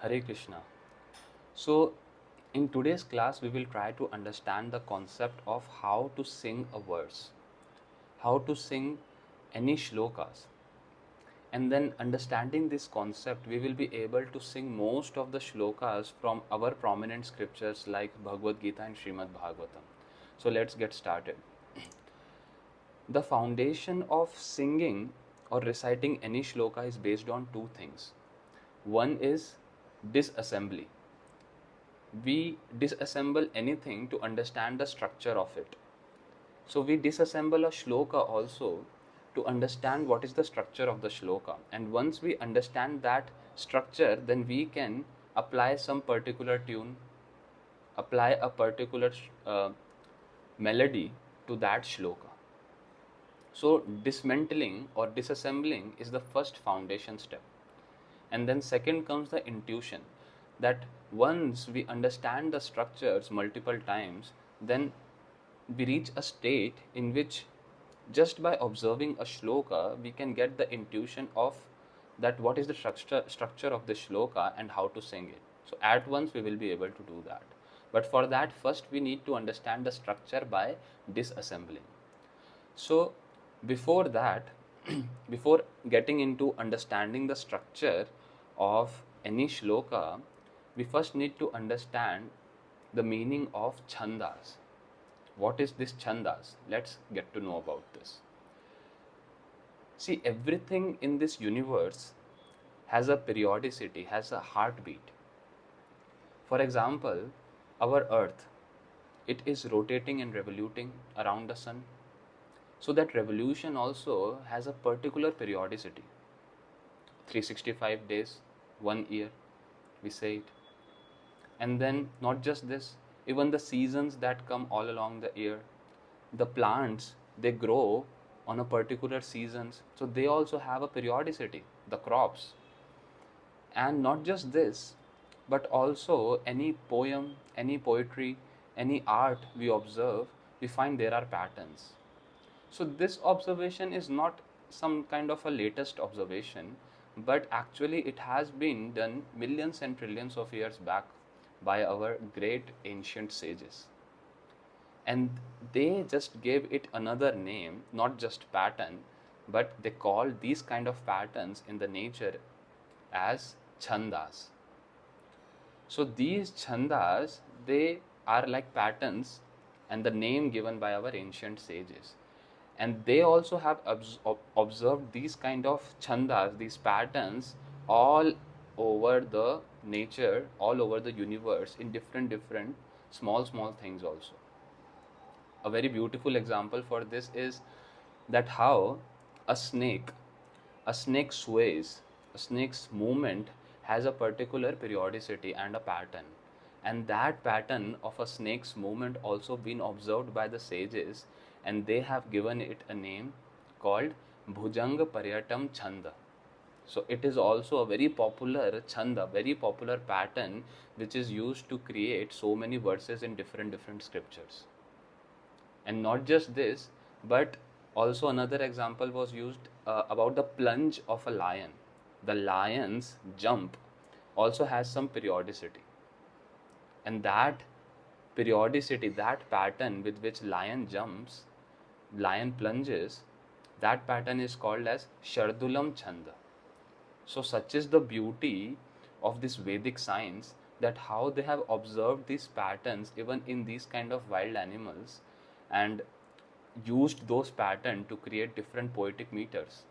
Hare Krishna. So, in today's class, we will try to understand the concept of how to sing a verse, how to sing any shlokas. And then, understanding this concept, we will be able to sing most of the shlokas from our prominent scriptures like Bhagavad Gita and Srimad Bhagavatam. So, let's get started. The foundation of singing or reciting any shloka is based on two things. One is disassembly. We disassemble anything to understand the structure of it. So we disassemble a shloka also to understand what is the structure of the shloka. And once we understand that structure, then we can apply some particular tune, apply a particular melody to that shloka. So dismantling or disassembling is the first foundation step. And then second comes the intuition, that once we understand the structures multiple times, then we reach a state in which just by observing a shloka we can get the intuition of that what is the structure of the shloka and how to sing it. So at once we will be able to do that, but for that first we need to understand the structure by disassembling. So before that, before getting into understanding the structure of any shloka, we first need to understand the meaning of chandas. What is this chandas? Let's get to know about this. See, everything in this universe has a periodicity, has a heartbeat. For example, our earth, it is rotating and revoluting around the sun. So that revolution also has a particular periodicity. 365 days, 1 year, we say it. And then not just this, even the seasons that come all along the year, the plants, they grow on a particular seasons, so they also have a periodicity, the crops. And not just this, but also any poem, any poetry, any art we observe, we find there are patterns. So this observation is not some kind of a latest observation, but actually it has been done millions and trillions of years back by our great ancient sages. And they just gave it another name, not just pattern, but they call these kind of patterns in the nature as chandas. So these chandas, they are like patterns and the name given by our ancient sages. And they also have observed these kind of chandas, these patterns, all over the nature, all over the universe, in different small things also. A very beautiful example for this is that how a snake a snake sways, a snake's movement has a particular periodicity and a pattern. And that pattern of a snake's movement also been observed by the sages, and they have given it a name called Bhujanga Paryatam Chanda. So it is also a very popular chanda, very popular pattern which is used to create so many verses in different scriptures. And not just this, but also another example was used about the plunge of a lion. The lion's jump also has some periodicity, and that periodicity, that pattern with which lion jumps, lion plunges, that pattern is called as Shardulam Chanda. So such is the beauty of this Vedic science, that how they have observed these patterns even in these kind of wild animals and used those patterns to create different poetic meters.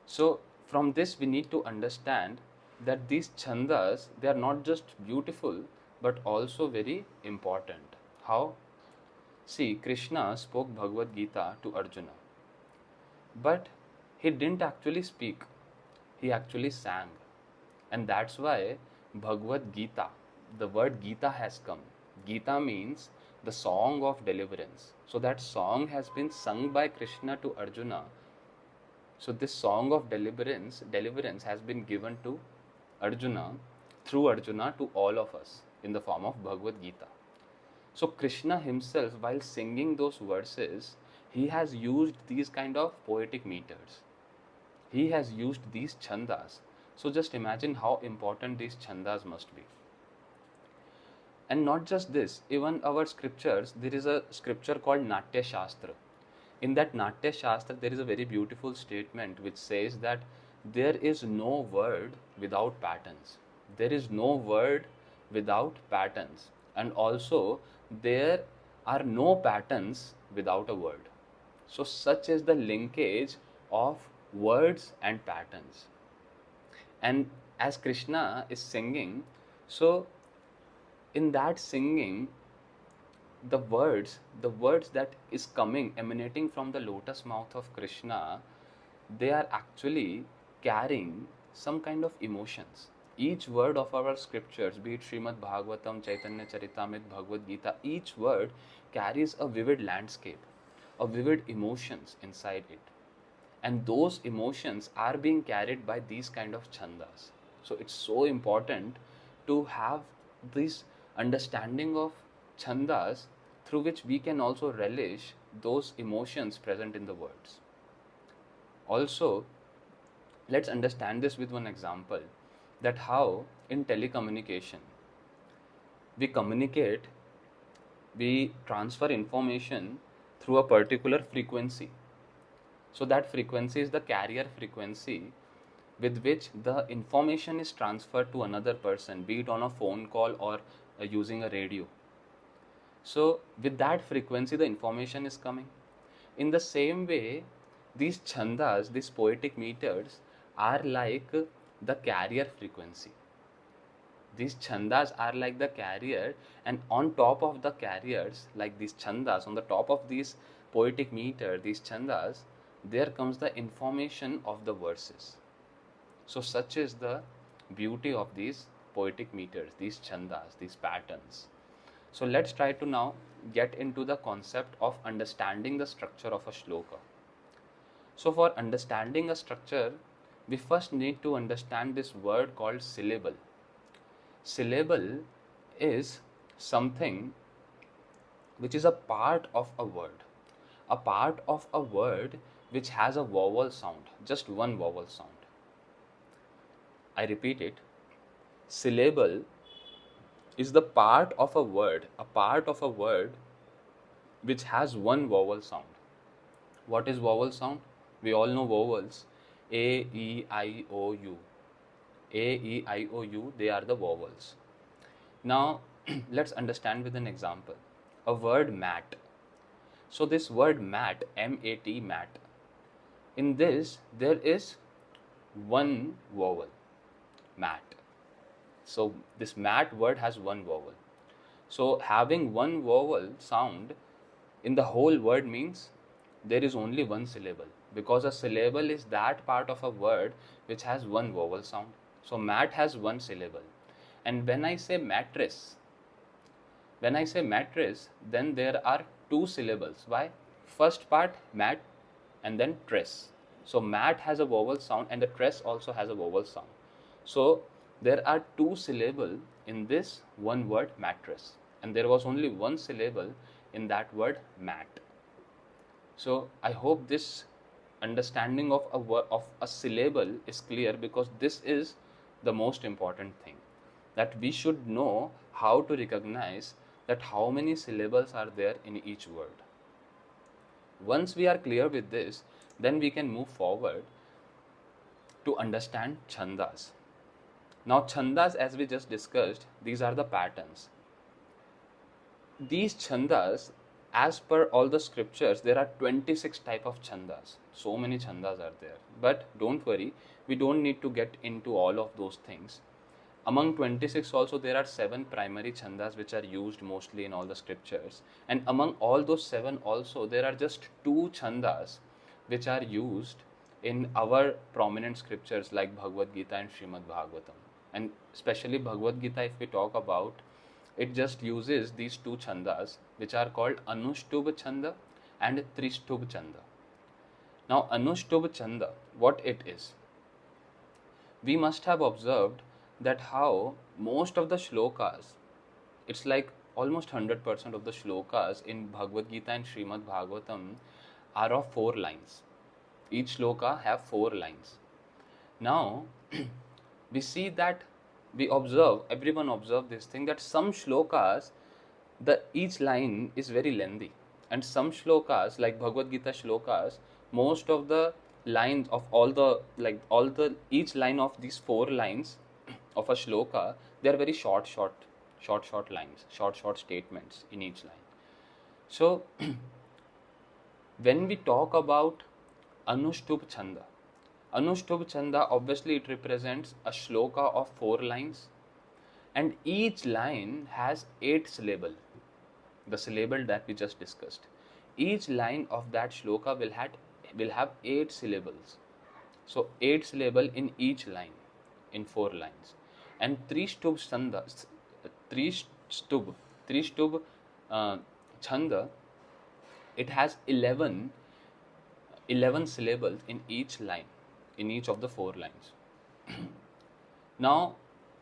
So from this we need to understand that these chandas, they are not just beautiful but also very important. How? See, Krishna spoke Bhagavad Gita to Arjuna, but he didn't actually speak, he actually sang. And that's why Bhagavad Gita, the word Gita has come. Gita means the song of deliverance. So that song has been sung by Krishna to Arjuna. So this song of deliverance has been given to Arjuna, through Arjuna to all of us in the form of Bhagavad Gita. So Krishna himself, while singing those verses, he has used these kind of poetic meters. He has used these chandas So just imagine how important these chandas must be. And not just this, even our scriptures, there is a scripture called Natya Shastra. In that Natya Shastra, there is a very beautiful statement which says that there is no word without patterns. There is no word without patterns. And also, there are no patterns without a word. So, such is the linkage of words and patterns. And as Krishna is singing, so in that singing, the words that is coming, emanating from the lotus mouth of Krishna, they are actually carrying some kind of emotions. Each word of our scriptures, be it Srimad Bhagavatam, Chaitanya Charitamrita, Bhagavad Gita, each word carries a vivid landscape, a vivid emotions inside it. And those emotions are being carried by these kind of chandas. So it's so important to have this understanding of chandas through which we can also relish those emotions present in the words. Also, let's understand this with one example, that how in telecommunication we communicate, we transfer information through a particular frequency. So that frequency is the carrier frequency with which the information is transferred to another person, be it on a phone call or using a radio. So with that frequency, the information is coming. In the same way, these chandas, these poetic meters, are like the carrier frequency. These chandas are like the carrier, and on top of the carriers, like these chandas, on the top of these poetic meter, these chandas, there comes the information of the verses. So such is the beauty of these poetic meters, these chandas, these patterns. So let's try to now get into the concept of understanding the structure of a shloka. So for understanding a structure, we first need to understand this word called syllable. Syllable is something which is a part of a word. A part of a word which has a vowel sound, just one vowel sound. I repeat it. Syllable is the part of a word which has one vowel sound. What is vowel sound? We all know vowels. A, E, I, O, U. A, E, I, O, U, they are the vowels. Now, let's understand with an example. A word mat. So this word mat, M-A-T, mat. In this, there is one vowel, mat. So this mat word has one vowel. So having one vowel sound in the whole word means there is only one syllable, because a syllable is that part of a word which has one vowel sound. So mat has one syllable. And when I say mattress, then there are two syllables. Why? First part mat and then tress. So mat has a vowel sound and the tress also has a vowel sound. So there are two syllables in this one word mattress, and there was only one syllable in that word mat. So I hope this understanding of a syllable is clear, because this is the most important thing, that we should know how to recognize that how many syllables are there in each word. Once we are clear with this, then we can move forward to understand chandas. Now chandas, as we just discussed, these are the patterns. These chandas, as per all the scriptures, there are 26 type of chandas. So many chandas are there. But don't worry, we don't need to get into all of those things. Among 26 also, there are 7 primary chandas which are used mostly in all the scriptures. And among all those 7 also, there are just 2 chandas which are used in our prominent scriptures like Bhagavad Gita and Srimad Bhagavatam. And especially Bhagavad Gita, if we talk about, it just uses these 2 chandas which are called Anushtubha Chanda and Trishtubha Chanda. Now Anushtubha Chanda, what it is? We must have observed that how most of the shlokas, it's like almost 100% of the shlokas in Bhagavad Gita and Srimad Bhagavatam are of 4 lines. Each shloka have 4 lines. Now, we see that everyone observe this thing, that some shlokas, each line is very lengthy, and some shlokas, like Bhagavad Gita shlokas, most of the lines of all the each line of these 4 lines of a shloka, they are very short lines, short statements in each line. So when we talk about Anushtup Chanda, Anushtup Chanda, obviously it represents a shloka of 4 lines, and each line has 8 syllables, the syllable that we just discussed. Each line of that shloka will have 8 syllables. So 8 syllable in each line, in 4 lines. And Tristub Chanda, Tristub, Tristub Chanda, it has 11 syllables in each line, in each of the 4 lines. Now,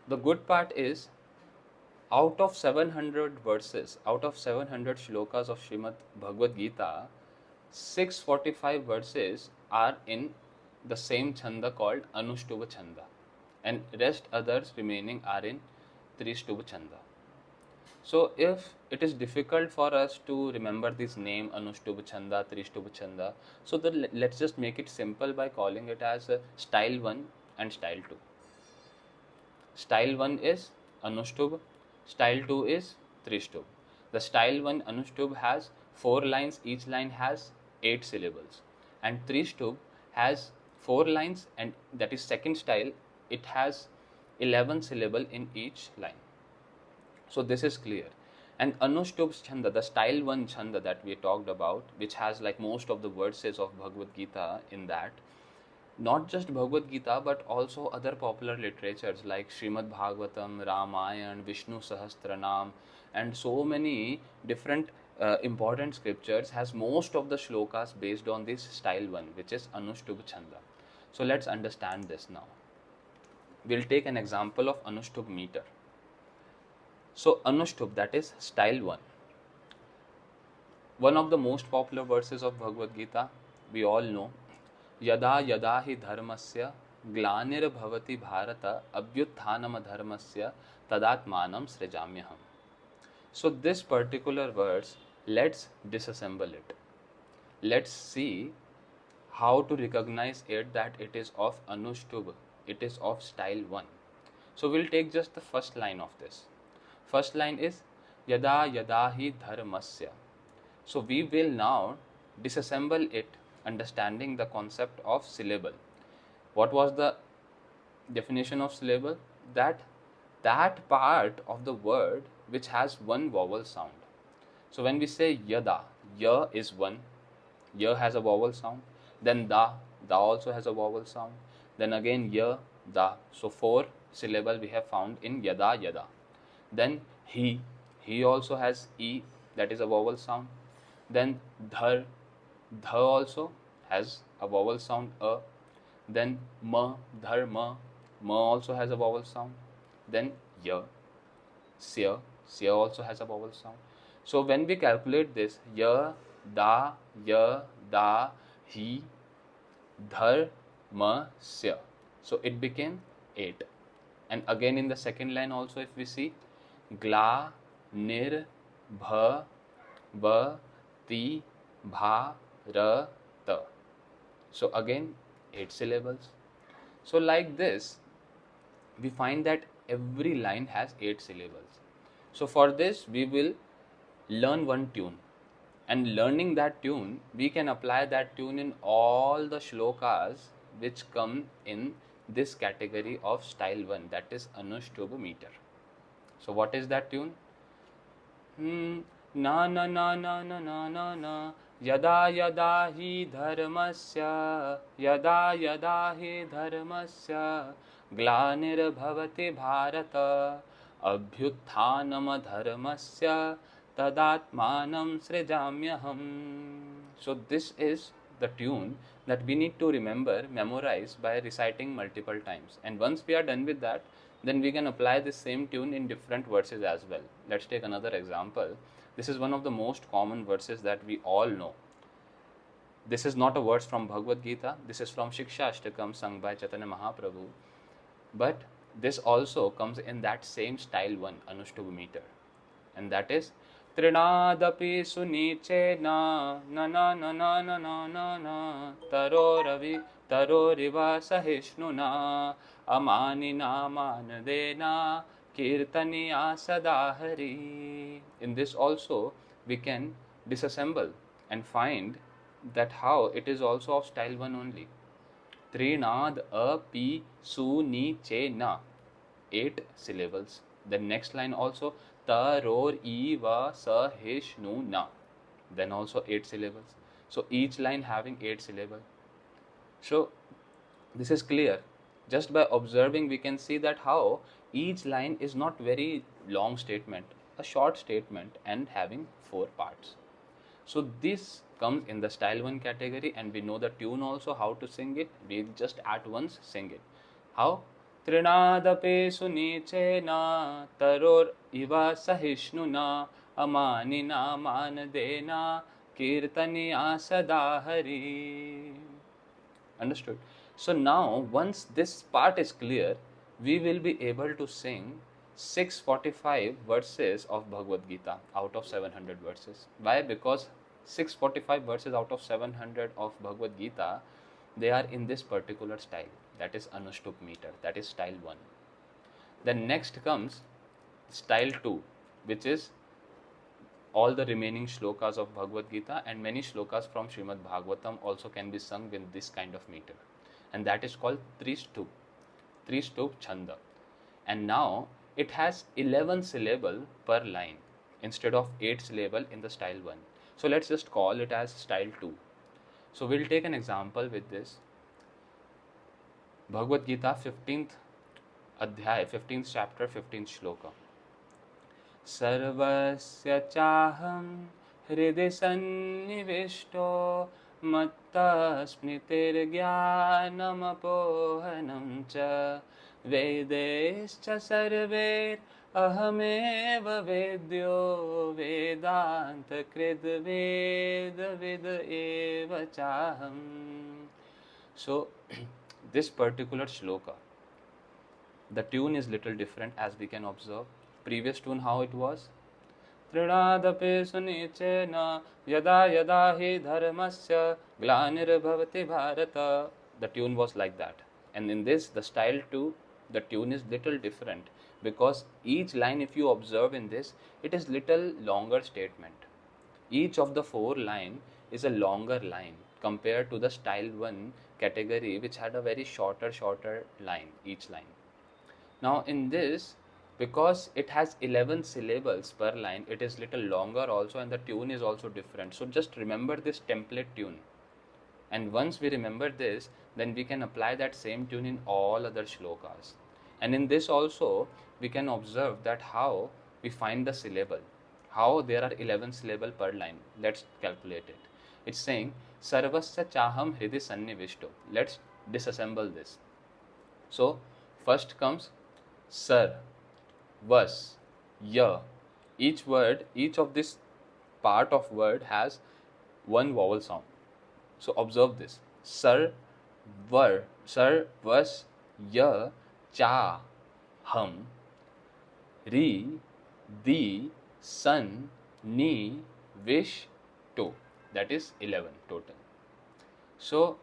the good part is, out of 700 verses, out of 700 shlokas of Srimad Bhagavad Gita, 645 verses are in the same chanda called Anushtuba Chanda, and rest others remaining are in Trishtuba Chanda. So if it is difficult for us to remember this name Anushtuba Chanda, Trishtuba Chanda, so then let's just make it simple by calling it as style 1 and style 2. Style 1 is Anushtuba, style 2 is Trishtub. The style 1 Anushtuba has 4 lines, each line has 8 syllables, and Trishtub has 4 lines, and that is second style, it has 11 syllables in each line. So this is clear. And Anushtup Chanda, the style 1 Chanda that we talked about, which has like most of the verses of Bhagavad Gita in that, not just Bhagavad Gita but also other popular literatures like Srimad Bhagavatam, Ramayana, Vishnu Sahasranam, and so many different important scriptures has most of the shlokas based on this style 1, which is Anushtup Chanda. So let's understand this now. We'll take an example of Anushtup meter. So Anushtup, that is style 1. One of the most popular verses of Bhagavad Gita, we all know, Yada yada hi dharmasya glanir bhavati bharata abhyutthanam dharmasya tadatmanam srijamyaham. So this particular verse, let's disassemble it. Let's see how to recognize it that it is of Anushtup, it is of style 1. So we'll take just the first line of this. First line is Yada yada hi dharmasya. So we will now disassemble it, understanding the concept of syllable. What was the definition of syllable? That part of the word which has one vowel sound. So when we say yada, ya is one, ya has a vowel sound. Then da also has a vowel sound. Then again ya, da. So 4 syllable we have found in yada yada. Then he also has e, that is a vowel sound. Then dhar also has a vowel sound a. Then ma, dhar ma also has a vowel sound. Then ya, sya also has a vowel sound. So when we calculate this, ya, da, hi, dhar, ma, sya, so it became 8. And again in the second line also, if we see, gla, nir, bha, va, ti, bha, ra, ta. So again 8 syllables. So like this, we find that every line has 8 syllables. So for this, we will learn one tune. And learning that tune, we can apply that tune in all the shlokas which come in this category of style 1, that is Anushtup meter. So what is that tune? Na na na na na na na na yada yada hi dharmasya glanir bhavati bharata abhyutthanam dharmasya tadatmanam srijamyaham. So this is the tune that we need to memorize by reciting multiple times. And once we are done with that, then we can apply the same tune in different verses as well. Let's take another example. This is one of the most common verses that we all know. This is not a verse from Bhagavad Gita. This is from Shiksha Ashtakam sung by Chaitanya Mahaprabhu. But This also comes in that same style 1 Anushtup meter, and that is Trinadapi suniche na na na na na na na na taroriva sahishnuna amanina manadena kirtaniya sadahari. In this also we can disassemble and find that how it is also of style 1 only. Trinad a pi su ni che na, 8 syllables. The next line also taror e va sa hish nu na, then also 8 syllables. So each line having 8 syllables. So this is clear. Just by observing we can see that how each line is not very long statement, a short statement and having 4 parts. So this comes in the style 1 category, and we know the tune also, how to sing it. We just at once sing it. How? Trinadape sunichena taror iva sahishnuna amanina manadena kirtaniya sadahari. Understood? So now once this part is clear, we will be able to sing 645 verses of Bhagavad Gita out of 700 verses. Why? Because 645 verses out of 700 of Bhagavad Gita, they are in this particular style, that is Anushtup meter, that is style 1. Then next comes style 2, which is all the remaining shlokas of Bhagavad Gita, and many shlokas from Srimad Bhagavatam also can be sung with this kind of meter, and that is called Tristup Chanda. And now it has 11 syllable per line instead of 8 syllable in the style 1. So let's just call it as style 2. So we'll take an example with this. Bhagavad Gita 15th adhyay, 15th chapter, 15th shloka. Sarvasya chaham hridhi sannivishto matta smritir jnanam apohanam cha vedescha sarver ahameva vedyo vedanta krid veda vida eva chaham. So this particular shloka, the tune is little different, as we can observe. Previous tune, how it was? Trinadape sunichena yada yada hi dharmasya glanirabhavati bharata. The tune was like that. And in this, the style 2, the tune is little different, because each line, if you observe in this, it is little longer statement. Each of the 4 line is a longer line compared to the style 1 category, which had a very shorter line, each line. Now in this, because it has 11 syllables per line, it is little longer also, and the tune is also different. So just remember this template tune, and once we remember this, then we can apply that same tune in all other shlokas. And in this also we can observe that how we find the syllable, how there are 11 syllable per line. Let's calculate it. It's saying sarvasya chaham hridi sannivishto. Let's disassemble this. So first comes sar, vas, ya. Each word, each of this part of word has one vowel sound. So observe this. Sar, var, sar, vas, ya, cha, hum, ri, di, san, ni, vish, to. That is 11 total. So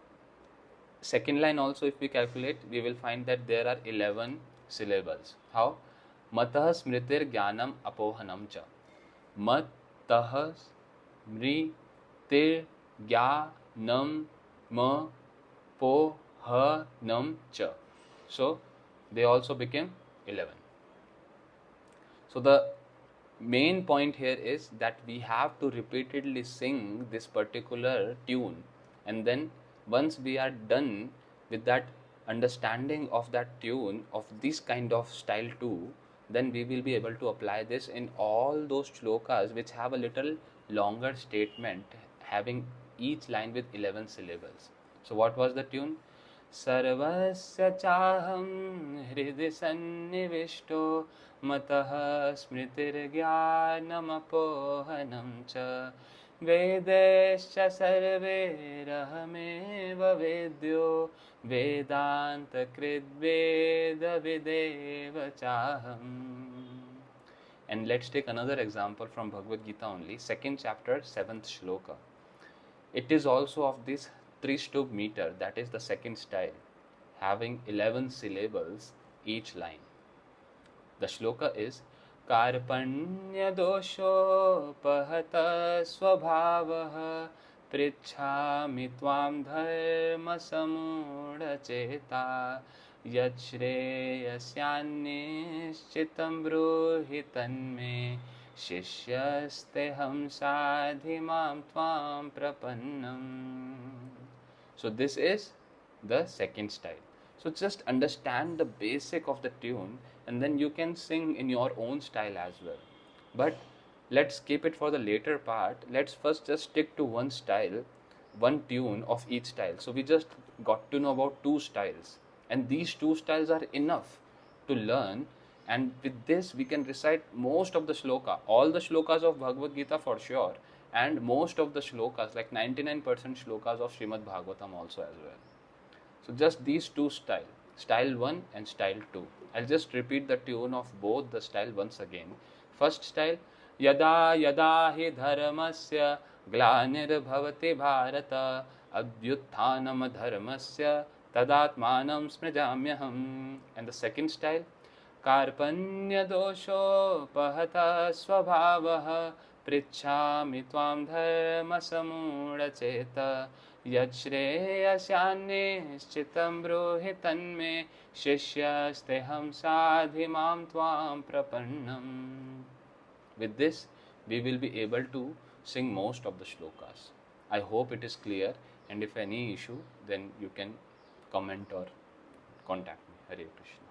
second line also, if we calculate, we will find that there are 11 syllables. How? Matah smritir jnanam apohanam cha. Matah smritir jnanam apohanam cha. So they also became 11. So the main point here is that we have to repeatedly sing this particular tune, and then once we are done with that understanding of that tune, of this kind of style 2, then we will be able to apply this in all those shlokas which have a little longer statement, having each line with 11 syllables. So what was the tune? Sarvasya chaham hridi sannivishto matah smritir jnanam apohanam cha वेदैश्च सर्वैरहमेव वेद्यो वेदान्तकृद्वेदविदेव चाहम्. And let's take another example from Bhagavad Gita only, second chapter, 7th shloka. It is also of this Tristubh meter, that is the second style, having 11 syllables each line. The shloka is Karpanya doshopahata swabhavah Prichhami tvam dharma samudacheta Yachreyasyanishchitam bruhi tanme Shishyasteham sadhimam tvam prapannam. So this is the second style. So just understand the basic of the tune and then you can sing in your own style as well. But let's keep it for the later part. Let's first just stick to one style, one tune of each style. So we just got to know about two styles, and these two styles are enough to learn. And with this we can recite most of the shloka, all the shlokas of Bhagavad Gita for sure, and most of the shlokas, like 99% shlokas of Srimad Bhagavatam also as well. So just these two styles, style 1 and style 2. I'll just repeat the tune of both the style once again. First style, Yada yada hi dharmasya glanir bharata abhyutthanam dharmasya tadatmanam smrijamyaham. And the second style, Karpanya dosho pahata swabhavah prichhami tvam dharma samudacheta Yachreyasyanishchitam bruhi tanme Shishyasteham sadhimam tvam prapannam. With this, we will be able to sing most of the shlokas. I hope it is clear, and if any issue, then you can comment or contact me. Hare Krishna.